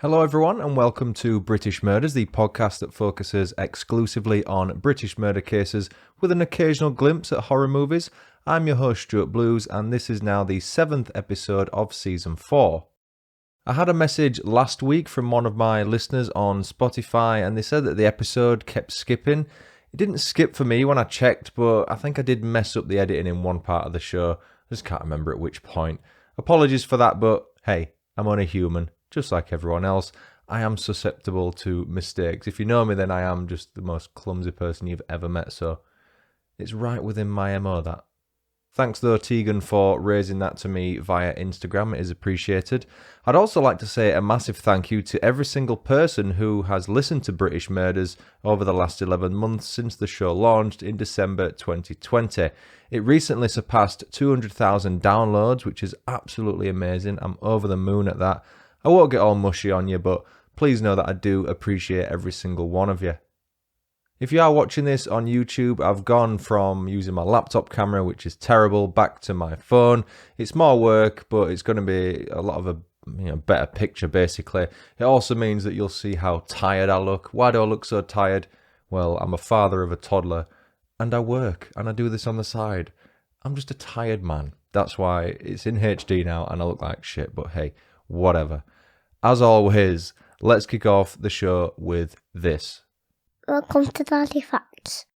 Hello everyone and welcome to British Murders, the podcast that focuses exclusively on British murder cases with an occasional glimpse at horror movies. I'm your host Stuart Blues and this is now the 7th episode of Season 4. I had a message last week from one of my listeners on Spotify and they said that the episode kept skipping. It didn't skip for me when I checked, but I think I did mess up the editing in one part of the show. I just can't remember at which point. Apologies for that, but hey, I'm only human. Just like everyone else, I am susceptible to mistakes. If you know me, then I am just the most clumsy person you've ever met, so it's right within my MO, that. Thanks though, Tegan, for raising that to me via Instagram. It is appreciated. I'd also like to say a massive thank you to every single person who has listened to British Murders over the last 11 months since the show launched in December 2020. It recently surpassed 200,000 downloads, which is absolutely amazing. I'm over the moon at that. I won't get all mushy on you, but please know that I do appreciate every single one of you. If you are watching this on YouTube, I've gone from using my laptop camera, which is terrible, back to my phone. It's more work, but it's going to be a lot of a better picture, basically. It also means that you'll see how tired I look. Why do I look so tired? Well, I'm a father of a toddler, and I work, and I do this on the side. I'm just a tired man. That's why it's in HD now, and I look like shit, but hey, whatever. As always, let's kick off the show with this. Welcome to Daddy Facts.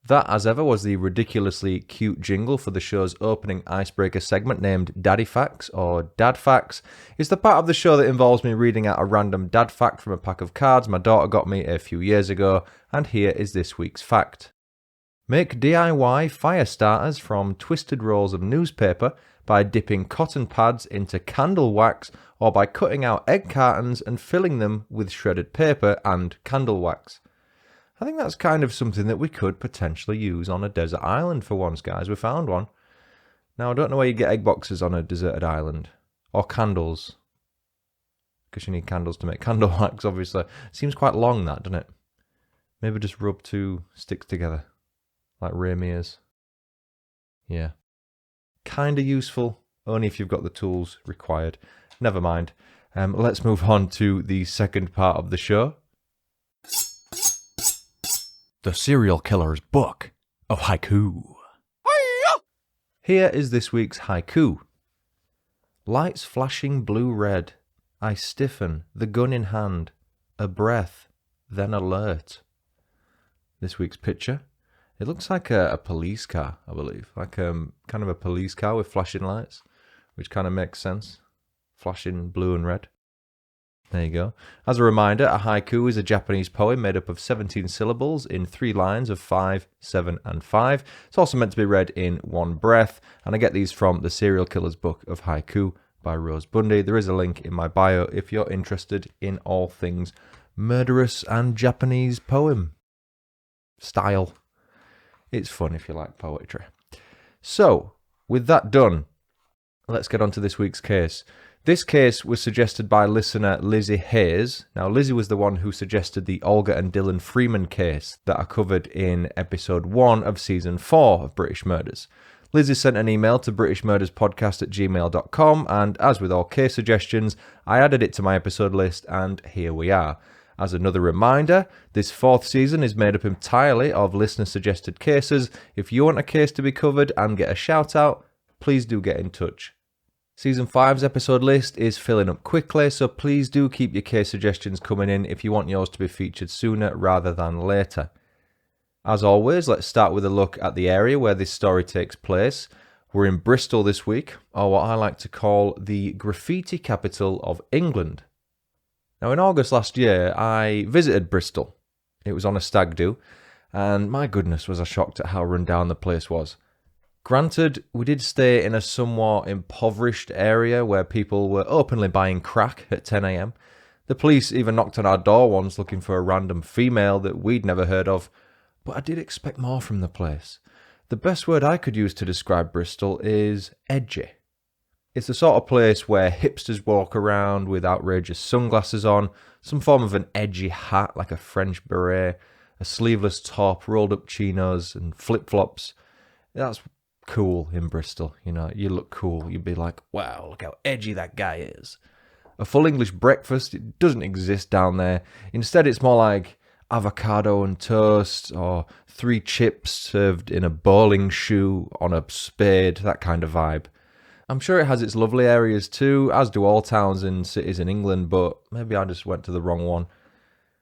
That, as ever, was the ridiculously cute jingle for the show's opening icebreaker segment named Daddy Facts, or Dad Facts. It's the part of the show that involves me reading out a random dad fact from a pack of cards my daughter got me a few years ago, and here is this week's fact. Make DIY fire starters from twisted rolls of newspaper by dipping cotton pads into candle wax or by cutting out egg cartons and filling them with shredded paper and candle wax. I think that's kind of something that we could potentially use on a desert island for once, guys. We found one. Now, I don't know where you get egg boxes on a deserted island. Or candles. Because you need candles to make candle wax, obviously. Seems quite long, that, doesn't it? Maybe just rub two sticks together. Like Ramiers. Yeah. Kinda useful, only if you've got the tools required. Never mind. Let's move on to the second part of the show. The Serial Killer's Book of Haiku. Here is this week's haiku. Lights flashing blue-red. I stiffen, the gun in hand. A breath, then alert. This week's picture. It looks like a police car, I believe. Like kind of a police car with flashing lights, which kind of makes sense. Flashing blue and red. There you go. As a reminder, a haiku is a Japanese poem made up of 17 syllables in 3 lines of 5, 7, and 5. It's also meant to be read in one breath, and I get these from The Serial Killer's Book of Haiku by Rose Bundy. There is a link in my bio if you're interested in all things murderous and Japanese poem style. It's fun if you like poetry. So, with that done, let's get on to this week's case. This case was suggested by listener Lizzie Hayes. Now, Lizzie was the one who suggested the Olga and Dylan Freeman case that I covered in episode 1 of season 4 of British Murders. Lizzie sent an email to britishmurderspodcast@gmail.com, and as with all case suggestions, I added it to my episode list, and here we are. As another reminder, this 4th season is made up entirely of listener-suggested cases. If you want a case to be covered and get a shout-out, please do get in touch. Season 5's episode list is filling up quickly, so please do keep your case suggestions coming in if you want yours to be featured sooner rather than later. As always, let's start with a look at the area where this story takes place. We're in Bristol this week, or what I like to call the graffiti capital of England. Now, in August last year, I visited Bristol. It was on a stag do, and my goodness was I shocked at how run down the place was. Granted, we did stay in a somewhat impoverished area where people were openly buying crack at 10 a.m. The police even knocked on our door once looking for a random female that we'd never heard of, but I did expect more from the place. The best word I could use to describe Bristol is edgy. It's the sort of place where hipsters walk around with outrageous sunglasses on, some form of an edgy hat like a French beret, a sleeveless top, rolled up chinos and flip-flops. That's cool in Bristol, you know, you look cool. You'd be like, wow, look how edgy that guy is. A full English breakfast, it doesn't exist down there. Instead, it's more like avocado and toast, or 3 chips served in a bowling shoe on a spade, that kind of vibe. I'm sure it has its lovely areas too, as do all towns and cities in England, but maybe I just went to the wrong one.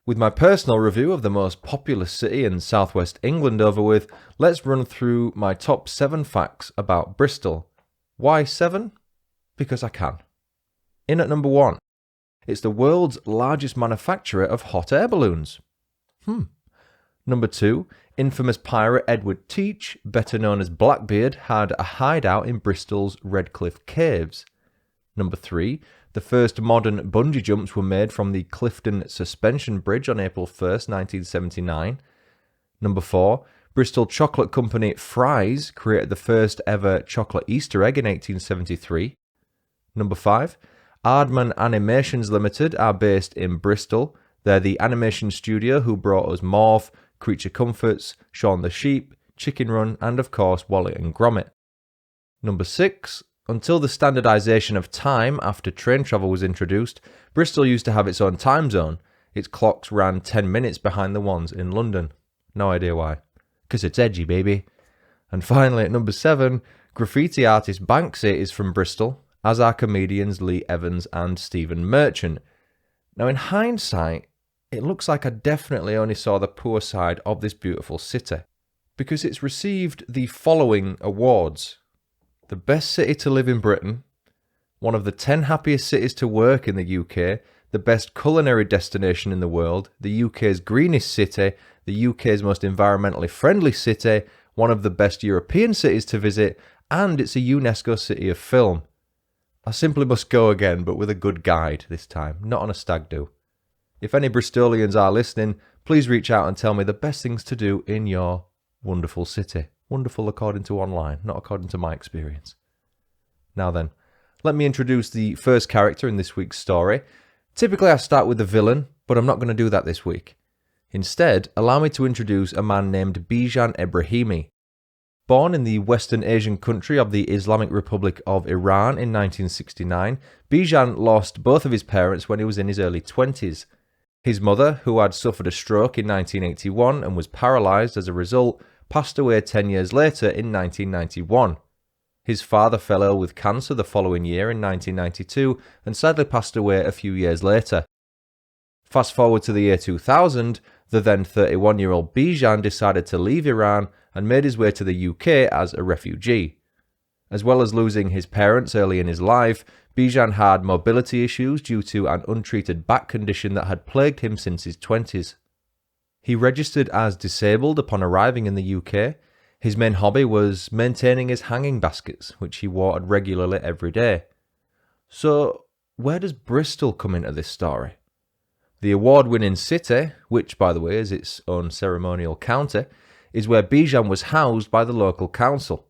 With my personal review of the most populous city in southwest England over with, let's run through my top 7 facts about Bristol. Why 7? Because I can. In at number 1, it's the world's largest manufacturer of hot air balloons. Number 2, infamous pirate Edward Teach, better known as Blackbeard, had a hideout in Bristol's Redcliffe Caves. Number 3, the first modern bungee jumps were made from the Clifton Suspension Bridge on April 1st, 1979. Number 4, Bristol chocolate company Fry's created the first ever chocolate Easter egg in 1873. Number 5, Aardman Animations Limited are based in Bristol. They're the animation studio who brought us Morph, Creature Comforts, Shaun the Sheep, Chicken Run, and of course Wallet and Gromit. Number 6, until the standardisation of time after train travel was introduced, Bristol used to have its own time zone. Its clocks ran 10 minutes behind the ones in London. No idea why. 'Cause it's edgy, baby. And finally, at number 7, graffiti artist Banksy is from Bristol, as are comedians Lee Evans and Stephen Merchant. Now, in hindsight, it looks like I definitely only saw the poor side of this beautiful city, because it's received the following awards: the best city to live in Britain, one of the 10 happiest cities to work in the UK, the best culinary destination in the world, the UK's greenest city, the UK's most environmentally friendly city, one of the best European cities to visit, and it's a UNESCO City of Film. I simply must go again, but with a good guide this time, not on a stag do. If any Bristolians are listening, please reach out and tell me the best things to do in your wonderful city. Wonderful according to online, not according to my experience. Now then, let me introduce the first character in this week's story. Typically I start with the villain, but I'm not going to do that this week. Instead, allow me to introduce a man named Bijan Ebrahimi. Born in the Western Asian country of the Islamic Republic of Iran in 1969, Bijan lost both of his parents when he was in his early 20s. His mother, who had suffered a stroke in 1981 and was paralysed as a result, passed away 10 years later in 1991. His father fell ill with cancer the following year in 1992 and sadly passed away a few years later. Fast forward to the year 2000, the then 31-year-old Bijan decided to leave Iran and made his way to the UK as a refugee. As well as losing his parents early in his life, Bijan had mobility issues due to an untreated back condition that had plagued him since his 20s. He registered as disabled upon arriving in the UK. His main hobby was maintaining his hanging baskets, which he wore regularly every day. So, where does Bristol come into this story? The award-winning city, which by the way is its own ceremonial county, is where Bijan was housed by the local council.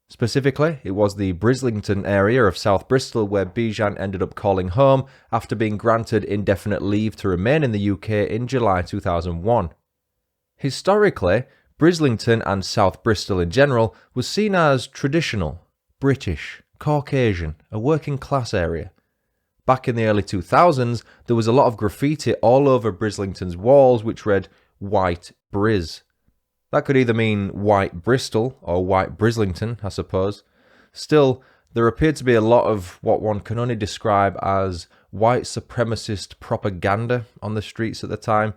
Specifically, it was the Brislington area of South Bristol where Bijan ended up calling home after being granted indefinite leave to remain in the UK in July 2001. Historically, Brislington and South Bristol in general was seen as traditional, British, Caucasian, a working class area. Back in the early 2000s, there was a lot of graffiti all over Brislington's walls which read White Briz. That could either mean White Bristol or White Brislington, I suppose. Still, there appeared to be a lot of what one can only describe as white supremacist propaganda on the streets at the time.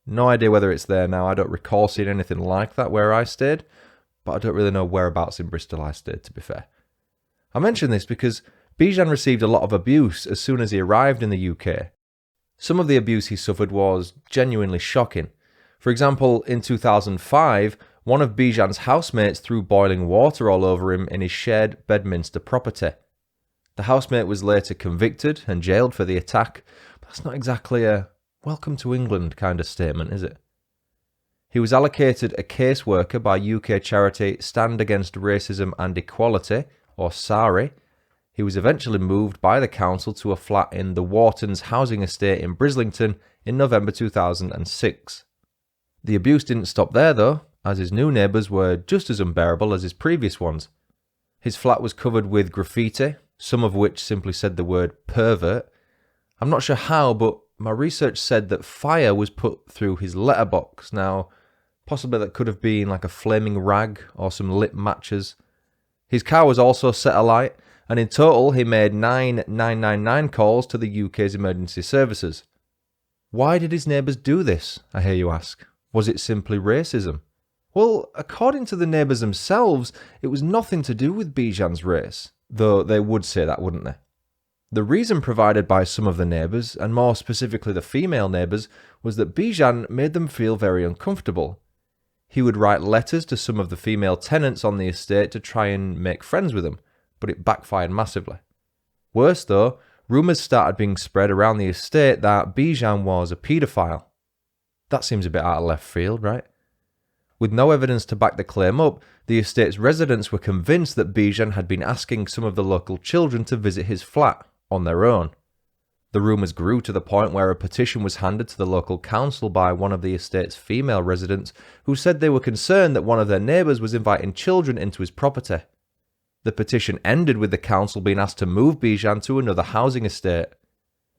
No idea whether it's there now. I don't recall seeing anything like that where I stayed, but I don't really know whereabouts in Bristol I stayed, to be fair. I mention this because Bijan received a lot of abuse as soon as he arrived in the UK. Some of the abuse he suffered was genuinely shocking. For example, in 2005, one of Bijan's housemates threw boiling water all over him in his shared Bedminster property. The housemate was later convicted and jailed for the attack, but that's not exactly a welcome to England kind of statement, is it? He was allocated a caseworker by UK charity Stand Against Racism and Equality, or SARI. He was eventually moved by the council to a flat in the Whartons housing estate in Brislington in November 2006. The abuse didn't stop there though, as his new neighbours were just as unbearable as his previous ones. His flat was covered with graffiti, some of which simply said the word pervert. I'm not sure how, but my research said that fire was put through his letterbox. Now, possibly that could have been like a flaming rag or some lit matches. His car was also set alight, and in total he made 999 calls to the UK's emergency services. Why did his neighbours do this, I hear you ask? Was it simply racism? Well, according to the neighbours themselves, it was nothing to do with Bijan's race, though they would say that, wouldn't they? The reason provided by some of the neighbours, and more specifically the female neighbours, was that Bijan made them feel very uncomfortable. He would write letters to some of the female tenants on the estate to try and make friends with them, but it backfired massively. Worse though, rumours started being spread around the estate that Bijan was a paedophile. That seems a bit out of left field, right? With no evidence to back the claim up, the estate's residents were convinced that Bijan had been asking some of the local children to visit his flat on their own. The rumours grew to the point where a petition was handed to the local council by one of the estate's female residents who said they were concerned that one of their neighbours was inviting children into his property. The petition ended with the council being asked to move Bijan to another housing estate.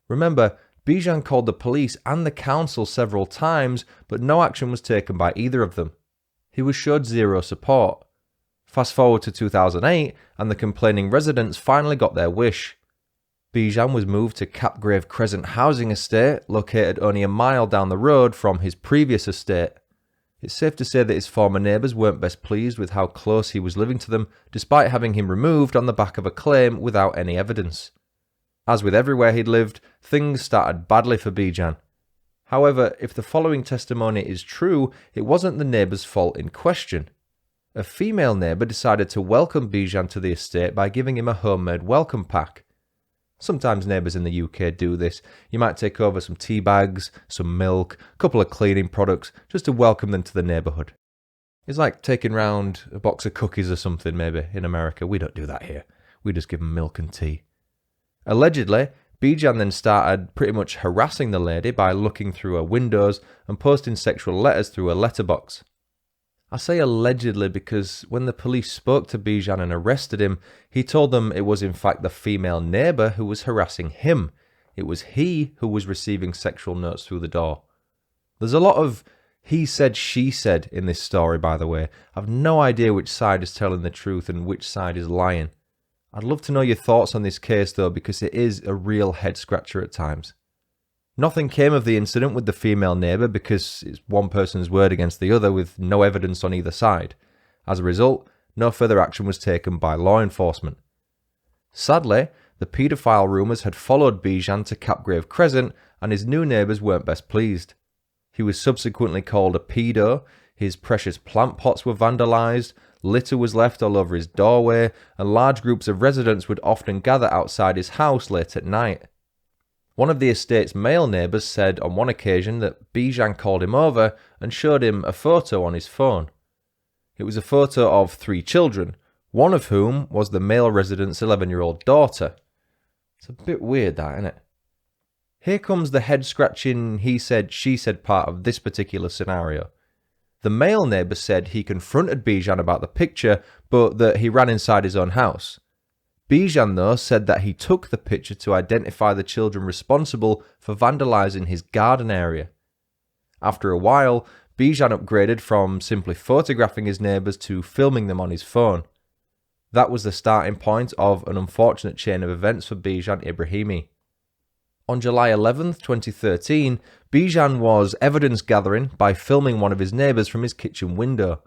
Remember, Bijan called the police and the council several times, but no action was taken by either of them. He was showed zero support. Fast forward to 2008, and the complaining residents finally got their wish. Bijan was moved to Capgrave Crescent housing estate, located only a mile down the road from his previous estate. It's safe to say that his former neighbours weren't best pleased with how close he was living to them, despite having him removed on the back of a claim without any evidence. As with everywhere he'd lived, things started badly for Bijan. However, if the following testimony is true, it wasn't the neighbour's fault in question. A female neighbour decided to welcome Bijan to the estate by giving him a homemade welcome pack. Sometimes neighbours in the UK do this. You might take over some tea bags, some milk, a couple of cleaning products, just to welcome them to the neighbourhood. It's like taking round a box of cookies or something, maybe, in America. We don't do that here. We just give them milk and tea. Allegedly, Bijan then started pretty much harassing the lady by looking through her windows and posting sexual letters through her letterbox. I say allegedly because when the police spoke to Bijan and arrested him, he told them it was in fact the female neighbour who was harassing him. It was he who was receiving sexual notes through the door. There's a lot of he said, she said in this story, by the way. I've no idea which side is telling the truth and which side is lying. I'd love to know your thoughts on this case though, because it is a real head scratcher at times. Nothing came of the incident with the female neighbour because it's one person's word against the other with no evidence on either side. As a result, no further action was taken by law enforcement. Sadly, the paedophile rumours had followed Bijan to Capgrave Crescent and his new neighbours weren't best pleased. He was subsequently called a pedo, his precious plant pots were vandalised, litter was left all over his doorway, and large groups of residents would often gather outside his house late at night. One of the estate's male neighbours said on one occasion that Bijan called him over and showed him a photo on his phone. It was a photo of 3 children, one of whom was the male resident's 11-year-old daughter. It's a bit weird that, isn't it? Here comes the head-scratching he said, she said part of this particular scenario. The male neighbour said he confronted Bijan about the picture, but that he ran inside his own house. Bijan, though, said that he took the picture to identify the children responsible for vandalising his garden area. After a while, Bijan upgraded from simply photographing his neighbours to filming them on his phone. That was the starting point of an unfortunate chain of events for Bijan Ebrahimi. On July 11th, 2013, Bijan was evidence gathering by filming one of his neighbours from his kitchen window.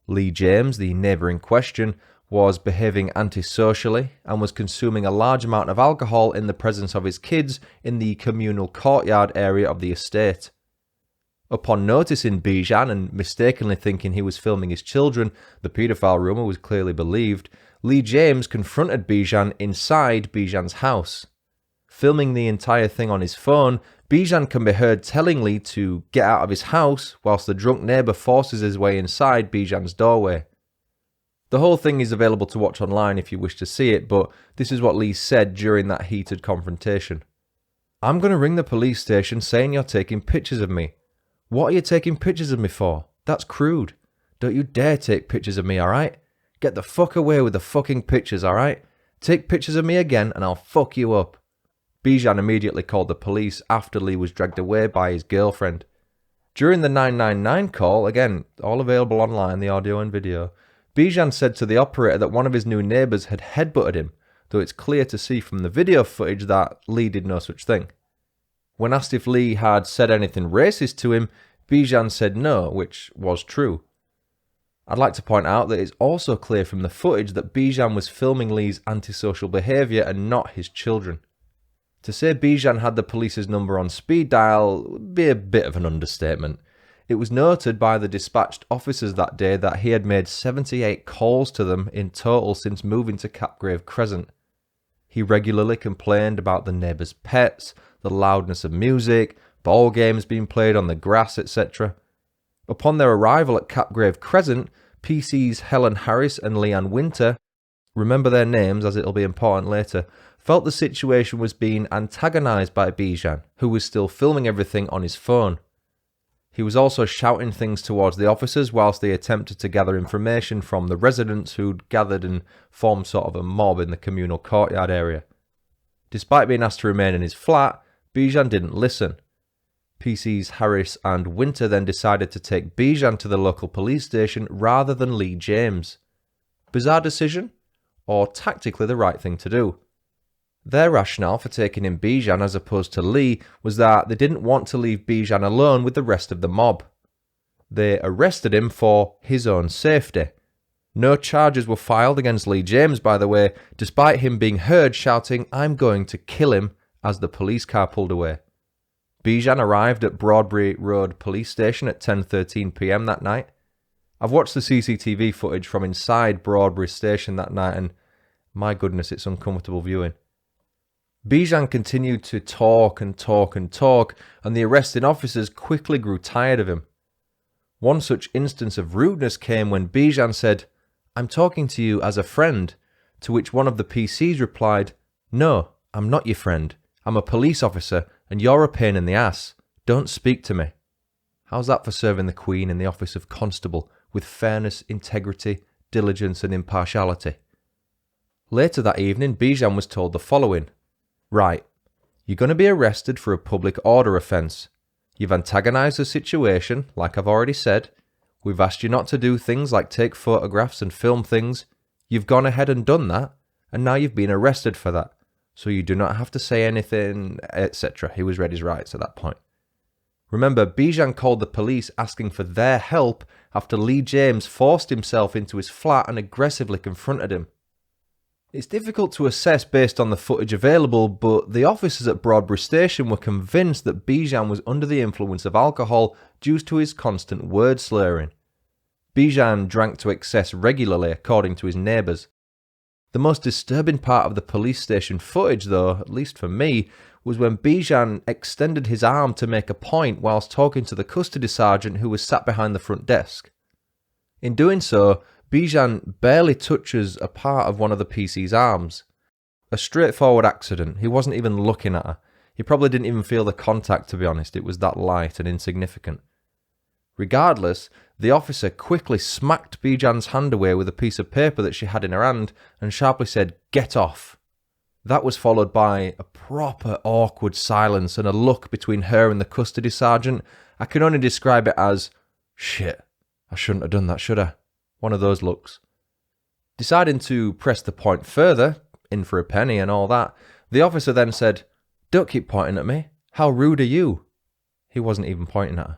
Lee James, the neighbour in question, was behaving antisocially and was consuming a large amount of alcohol in the presence of his kids in the communal courtyard area of the estate. Upon noticing Bijan and mistakenly thinking he was filming his children, the paedophile rumour was clearly believed, Lee James confronted Bijan inside Bijan's house. Filming the entire thing on his phone, Bijan can be heard telling Lee to get out of his house whilst the drunk neighbour forces his way inside Bijan's doorway. The whole thing is available to watch online if you wish to see it, but this is what Lee said during that heated confrontation. "I'm going to ring the police station saying you're taking pictures of me. What are you taking pictures of me for? That's crude. Don't you dare take pictures of me, alright? Get the fuck away with the fucking pictures, alright? Take pictures of me again and I'll fuck you up. Bijan immediately called the police after Lee was dragged away by his girlfriend. During the 999 call, again, all available online, the audio and video, Bijan said to the operator that one of his new neighbours had headbutted him, though it's clear to see from the video footage that Lee did no such thing. When asked if Lee had said anything racist to him, Bijan said no, which was true. I'd like to point out that it's also clear from the footage that Bijan was filming Lee's antisocial behaviour and not his children. To say Bijan had the police's number on speed dial would be a bit of an understatement. It was noted by the dispatched officers that day that he had made 78 calls to them in total since moving to Capgrave Crescent. He regularly complained about the neighbours' pets, the loudness of music, ball games being played on the grass, etc. Upon their arrival at Capgrave Crescent, PCs Helen Harris and Leanne Winter, remember their names as it'll be important later, felt the situation was being antagonised by Bijan, who was still filming everything on his phone. He was also shouting things towards the officers whilst they attempted to gather information from the residents who'd gathered and formed sort of a mob in the communal courtyard area. Despite being asked to remain in his flat, Bijan didn't listen. PCs Harris and Winter then decided to take Bijan to the local police station rather than Lee James. Bizarre decision? Or tactically the right thing to do? Their rationale for taking in Bijan as opposed to Lee was that they didn't want to leave Bijan alone with the rest of the mob. They arrested him for his own safety. No charges were filed against Lee James, by the way, despite him being heard shouting, "I'm going to kill him," as the police car pulled away. Bijan arrived at Broadbury Road Police Station at 10:13 p.m. that night. I've watched the CCTV footage from inside Broadbury Station that night and, my goodness, it's uncomfortable viewing. Bijan continued to talk and talk and talk, and the arresting officers quickly grew tired of him. One such instance of rudeness came when Bijan said, "I'm talking to you as a friend," to which one of the PCs replied, "No, I'm not your friend. I'm a police officer, and you're a pain in the ass. Don't speak to me." How's that for serving the Queen in the office of constable with fairness, integrity, diligence and impartiality? Later that evening, Bijan was told the following. Right, you're going to be arrested for a public order offence. You've antagonised the situation, like I've already said. We've asked you not to do things like take photographs and film things. You've gone ahead and done that, and now you've been arrested for that. So you do not have to say anything, etc. He was read his rights at that point. Remember, Bijan called the police asking for their help after Lee James forced himself into his flat and aggressively confronted him. It's difficult to assess based on the footage available, but the officers at Broadbury Station were convinced that Bijan was under the influence of alcohol due to his constant word slurring. Bijan drank to excess regularly, according to his neighbours. The most disturbing part of the police station footage, though, at least for me, was when Bijan extended his arm to make a point whilst talking to the custody sergeant who was sat behind the front desk. In doing so, Bijan barely touches a part of one of the PC's arms. A straightforward accident. He wasn't even looking at her. He probably didn't even feel the contact, to be honest. It was that light and insignificant. Regardless, the officer quickly smacked Bijan's hand away with a piece of paper that she had in her hand and sharply said, "Get off." That was followed by a proper awkward silence and a look between her and the custody sergeant. I can only describe it as, "Shit, I shouldn't have done that, should I?" One of those looks. Deciding to press the point further, in for a penny and all that, the officer then said, "Don't keep pointing at me. How rude are you?" He wasn't even pointing at her.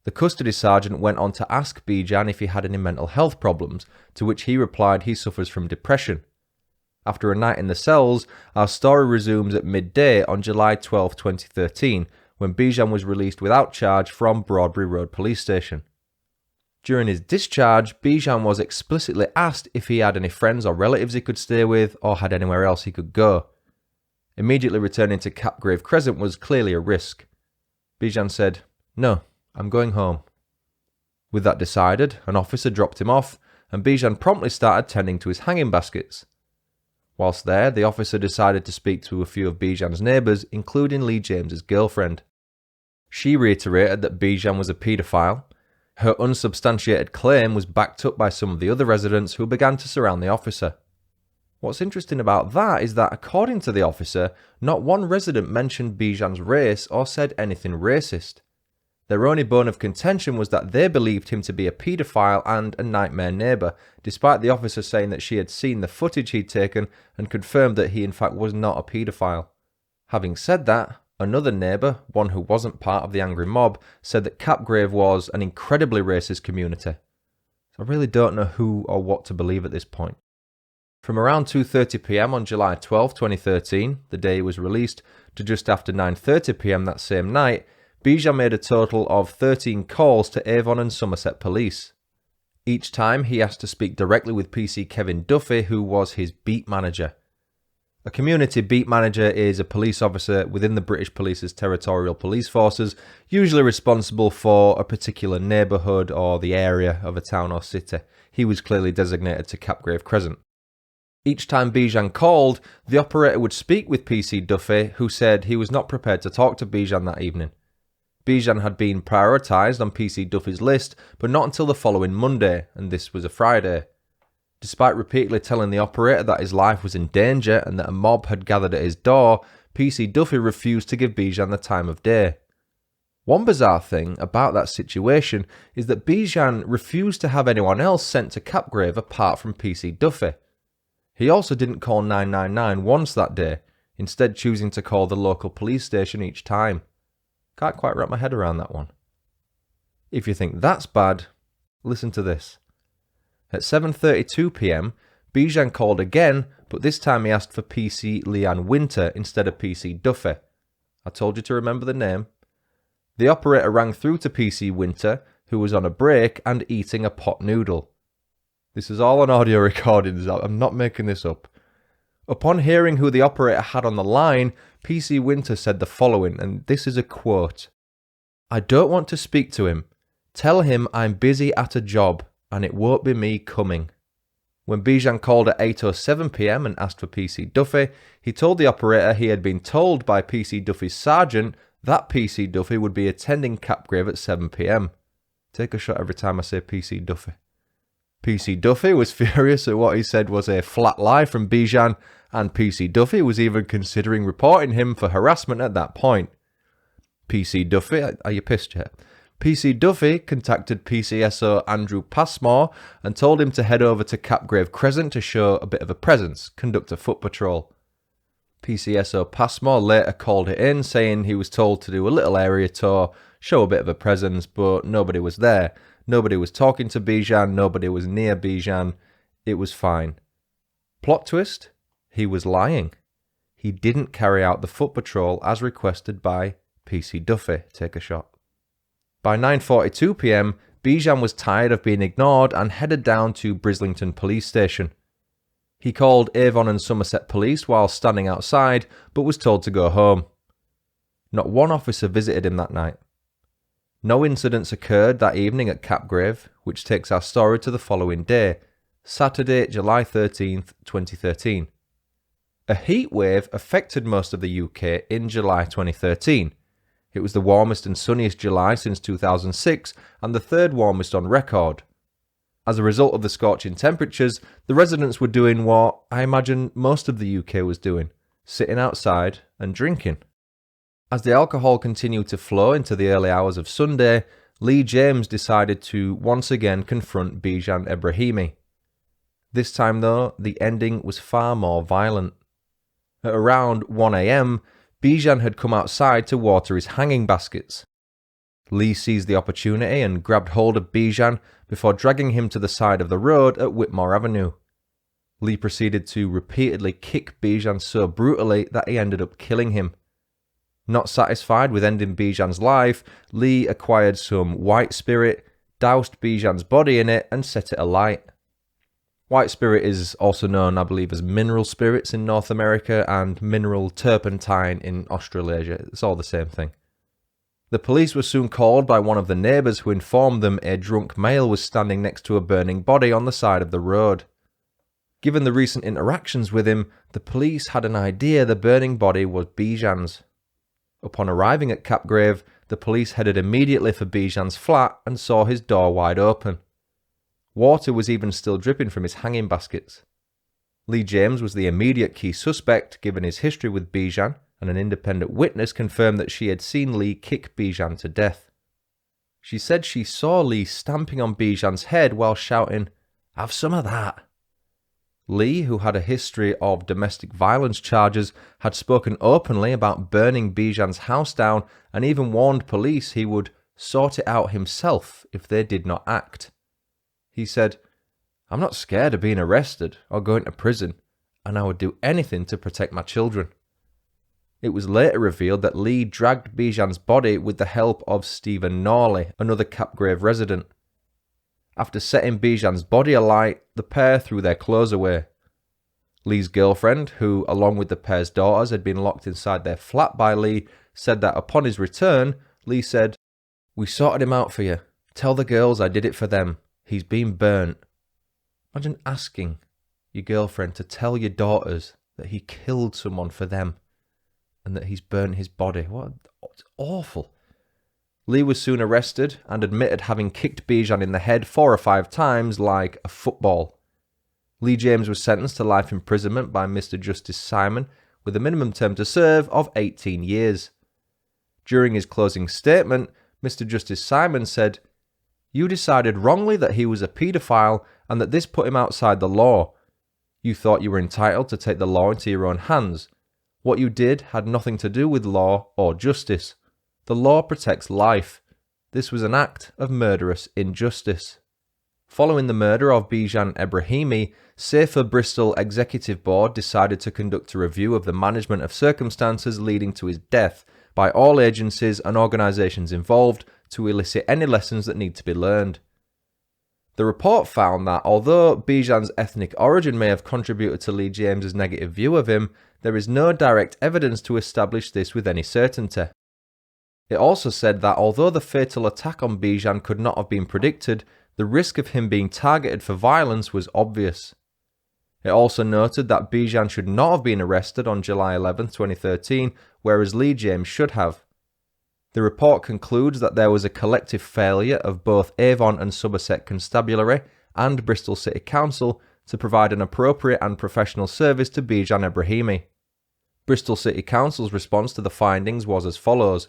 The custody sergeant went on to ask Bijan if he had any mental health problems, to which he replied he suffers from depression. After a night in the cells, our story resumes at midday on July 12, 2013, when Bijan was released without charge from Broadbury Road Police Station. During his discharge, Bijan was explicitly asked if he had any friends or relatives he could stay with or had anywhere else he could go. Immediately returning to Capgrave Crescent was clearly a risk. Bijan said, "No, I'm going home." With that decided, an officer dropped him off and Bijan promptly started tending to his hanging baskets. Whilst there, the officer decided to speak to a few of Bijan's neighbours, including Lee James's girlfriend. She reiterated that Bijan was a paedophile. Her unsubstantiated claim was backed up by some of the other residents who began to surround the officer. What's interesting about that is that, according to the officer, not one resident mentioned Bijan's race or said anything racist. Their only bone of contention was that they believed him to be a paedophile and a nightmare neighbour, despite the officer saying that she had seen the footage he'd taken and confirmed that he in fact was not a paedophile. Having said that, another neighbour, one who wasn't part of the angry mob, said that Capgrave was an incredibly racist community. So I really don't know who or what to believe at this point. From around 2:30 p.m. on July 12, 2013, the day he was released, to just after 9:30 p.m. that same night, Bijan made a total of 13 calls to Avon and Somerset police. Each time he asked to speak directly with PC Kevin Duffy, who was his beat manager. A community beat manager is a police officer within the British Police's territorial police forces, usually responsible for a particular neighbourhood or the area of a town or city. He was clearly designated to Capgrave Crescent. Each time Bijan called, the operator would speak with PC Duffy, who said he was not prepared to talk to Bijan that evening. Bijan had been prioritised on PC Duffy's list, but not until the following Monday, and this was a Friday. Despite repeatedly telling the operator that his life was in danger and that a mob had gathered at his door, PC Duffy refused to give Bijan the time of day. One bizarre thing about that situation is that Bijan refused to have anyone else sent to Capgrave apart from PC Duffy. He also didn't call 999 once that day, instead choosing to call the local police station each time. Can't quite wrap my head around that one. If you think that's bad, listen to this. At 7:32 p.m, Bijan called again, but this time he asked for PC Leanne Winter instead of PC Duffy. I told you to remember the name. The operator rang through to PC Winter, who was on a break and eating a pot noodle. This is all on audio recordings, I'm not making this up. Upon hearing who the operator had on the line, PC Winter said the following, and this is a quote. "I don't want to speak to him. Tell him I'm busy at a job, and it won't be me coming." When Bijan called at 8:07 p.m. and asked for PC Duffy, he told the operator he had been told by PC Duffy's sergeant that PC Duffy would be attending Capgrave at 7 p.m. Take a shot every time I say PC Duffy. PC Duffy was furious at what he said was a flat lie from Bijan, and PC Duffy was even considering reporting him for harassment at that point. PC Duffy, are you pissed yet? PC Duffy contacted PCSO Andrew Passmore and told him to head over to Capgrave Crescent to show a bit of a presence, conduct a foot patrol. PCSO Passmore later called it in, saying he was told to do a little area tour, show a bit of a presence, but nobody was there. Nobody was talking to Bijan, nobody was near Bijan. It was fine. Plot twist? He was lying. He didn't carry out the foot patrol as requested by PC Duffy. Take a shot. By 9:42 p.m, Bijan was tired of being ignored and headed down to Brislington Police Station. He called Avon and Somerset Police while standing outside, but was told to go home. Not one officer visited him that night. No incidents occurred that evening at Capgrave, which takes our story to the following day, Saturday, July 13th, 2013. A heat wave affected most of the UK in July 2013. It was the warmest and sunniest July since 2006 and the third warmest on record. As a result of the scorching temperatures, the residents were doing what I imagine most of the UK was doing, sitting outside and drinking. As the alcohol continued to flow into the early hours of Sunday, Lee James decided to once again confront Bijan Ebrahimi. This time though, the ending was far more violent. At around 1 a.m, Bijan had come outside to water his hanging baskets. Lee seized the opportunity and grabbed hold of Bijan before dragging him to the side of the road at Whitmore Avenue. Lee proceeded to repeatedly kick Bijan so brutally that he ended up killing him. Not satisfied with ending Bijan's life, Lee acquired some white spirit, doused Bijan's body in it and set it alight. White spirit is also known, I believe, as mineral spirits in North America and mineral turpentine in Australasia. It's all the same thing. The police were soon called by one of the neighbours who informed them a drunk male was standing next to a burning body on the side of the road. Given the recent interactions with him, the police had an idea the burning body was Bijan's. Upon arriving at Capgrave, the police headed immediately for Bijan's flat and saw his door wide open. Water was even still dripping from his hanging baskets. Lee James was the immediate key suspect given his history with Bijan, and an independent witness confirmed that she had seen Lee kick Bijan to death. She said she saw Lee stamping on Bijan's head while shouting, "Have some of that." Lee, who had a history of domestic violence charges, had spoken openly about burning Bijan's house down and even warned police he would sort it out himself if they did not act. He said, "I'm not scared of being arrested or going to prison, and I would do anything to protect my children." It was later revealed that Lee dragged Bijan's body with the help of Stephen Norley, another Capgrave resident. After setting Bijan's body alight, the pair threw their clothes away. Lee's girlfriend, who along with the pair's daughters had been locked inside their flat by Lee, said that upon his return, Lee said, "We sorted him out for you. Tell the girls I did it for them. He's been burnt." Imagine asking your girlfriend to tell your daughters that he killed someone for them and that he's burnt his body. It's awful. Lee was soon arrested and admitted having kicked Bijan in the head 4 or 5 times like a football. Lee James was sentenced to life imprisonment by Mr. Justice Simon with a minimum term to serve of 18 years. During his closing statement, Mr. Justice Simon said, "You decided wrongly that he was a paedophile and that this put him outside the law. You thought you were entitled to take the law into your own hands. What you did had nothing to do with law or justice. The law protects life. This was an act of murderous injustice." Following the murder of Bijan Ebrahimi, South Bristol Executive Board decided to conduct a review of the management of circumstances leading to his death by all agencies and organisations involved to elicit any lessons that need to be learned. The report found that although Bijan's ethnic origin may have contributed to Lee James's negative view of him, there is no direct evidence to establish this with any certainty. It also said that although the fatal attack on Bijan could not have been predicted, the risk of him being targeted for violence was obvious. It also noted that Bijan should not have been arrested on July 11, 2013, whereas Lee James should have. The report concludes that there was a collective failure of both Avon and Somerset Constabulary and Bristol City Council to provide an appropriate and professional service to Bijan Ebrahimi. Bristol City Council's response to the findings was as follows: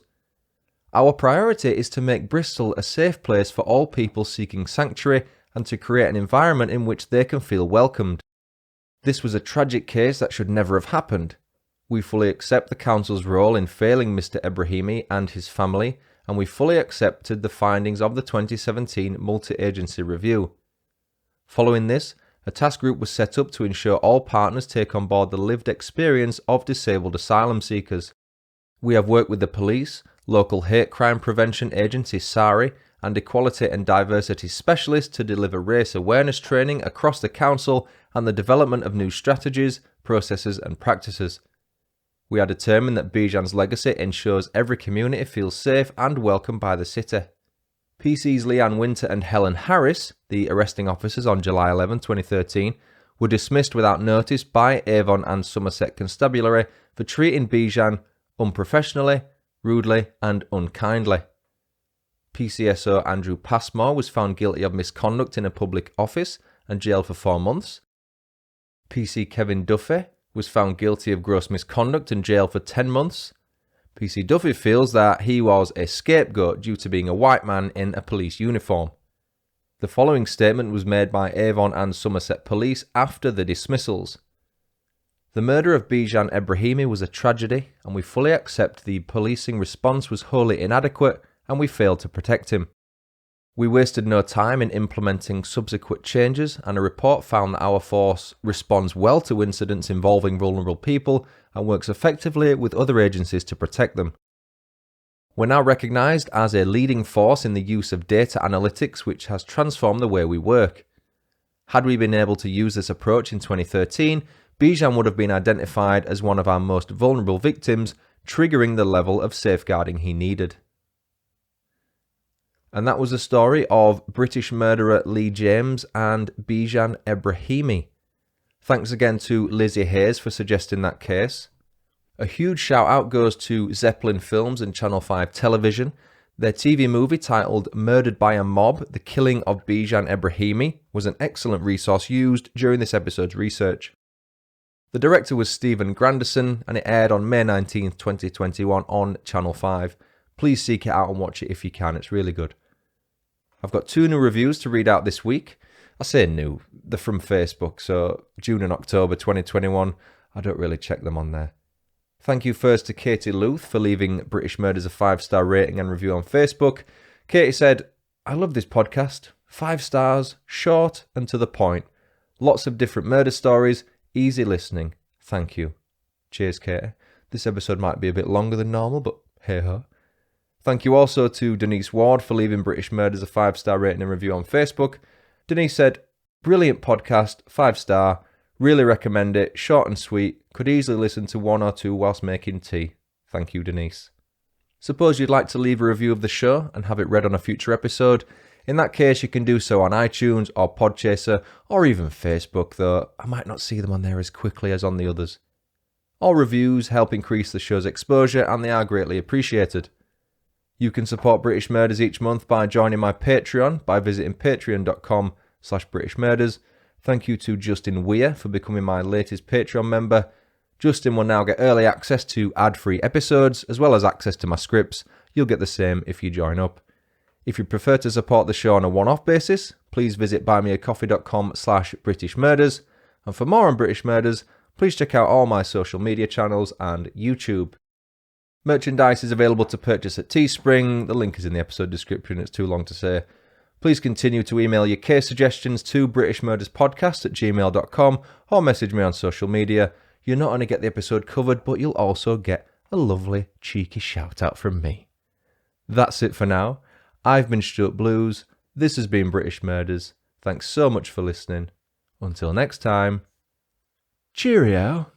"Our priority is to make Bristol a safe place for all people seeking sanctuary and to create an environment in which they can feel welcomed. This was a tragic case that should never have happened. We fully accept the Council's role in failing Mr. Ebrahimi and his family, and we fully accepted the findings of the 2017 multi-agency review. Following this, a task group was set up to ensure all partners take on board the lived experience of disabled asylum seekers. We have worked with the police, local hate crime prevention agency SARI, and equality and diversity specialists to deliver race awareness training across the council and the development of new strategies, processes and practices. We are determined that Bijan's legacy ensures every community feels safe and welcomed by the city." PC's Leanne Winter and Helen Harris, the arresting officers on July 11, 2013, were dismissed without notice by Avon and Somerset Constabulary for treating Bijan unprofessionally, rudely and unkindly. PCSO Andrew Passmore was found guilty of misconduct in a public office and jailed for 4 months. PC Kevin Duffy was found guilty of gross misconduct and jailed for 10 months. PC Duffy feels that he was a scapegoat due to being a white man in a police uniform. The following statement was made by Avon and Somerset Police after the dismissals. "The murder of Bijan Ebrahimi was a tragedy, and we fully accept the policing response was wholly inadequate and we failed to protect him. We wasted no time in implementing subsequent changes, and a report found that our force responds well to incidents involving vulnerable people and works effectively with other agencies to protect them. We're now recognised as a leading force in the use of data analytics, which has transformed the way we work. Had we been able to use this approach in 2013, Bijan would have been identified as one of our most vulnerable victims, triggering the level of safeguarding he needed." And that was the story of British murderer Lee James and Bijan Ebrahimi. Thanks again to Lizzie Hayes for suggesting that case. A huge shout out goes to Zeppelin Films and Channel 5 Television. Their TV movie titled Murdered by a Mob, The Killing of Bijan Ebrahimi was an excellent resource used during this episode's research. The director was Stephen Granderson, and it aired on May 19th, 2021 on Channel 5. Please seek it out and watch it if you can, it's really good. I've got 2 new reviews to read out this week. I say new, they're from Facebook, so June and October 2021, I don't really check them on there. Thank you first to Katie Luth for leaving British Murders a 5-star rating and review on Facebook. Katie said, I love this podcast. 5 stars, short and to the point. Lots of different murder stories, easy listening. Thank you. Cheers, Katie. This episode might be a bit longer than normal, but hey ho. Thank you also to Denise Ward for leaving British Murders a 5-star rating and review on Facebook. Denise said, brilliant podcast, 5-star. Really recommend it, short and sweet. Could easily listen to 1 or 2 whilst making tea. Thank you, Denise. Suppose you'd like to leave a review of the show and have it read on a future episode. In that case, you can do so on iTunes or Podchaser or even Facebook, though I might not see them on there as quickly as on the others. All reviews help increase the show's exposure and they are greatly appreciated. You can support British Murders each month by joining my Patreon by visiting patreon.com/BritishMurders. Thank you to Justin Weir for becoming my latest Patreon member. Justin will now get early access to ad-free episodes as well as access to my scripts. You'll get the same if you join up. If you prefer to support the show on a one-off basis, please visit buymeacoffee.com/BritishMurders. And for more on British Murders, please check out all my social media channels and YouTube. Merchandise is available to purchase at Teespring. The link is in the episode description, it's too long to say. Please continue to email your case suggestions to britishmurderspodcast@gmail.com or message me on social media. You'll not only get the episode covered, but you'll also get a lovely, cheeky shout-out from me. That's it for now. I've been Stuart Blues. This has been British Murders. Thanks so much for listening. Until next time, cheerio.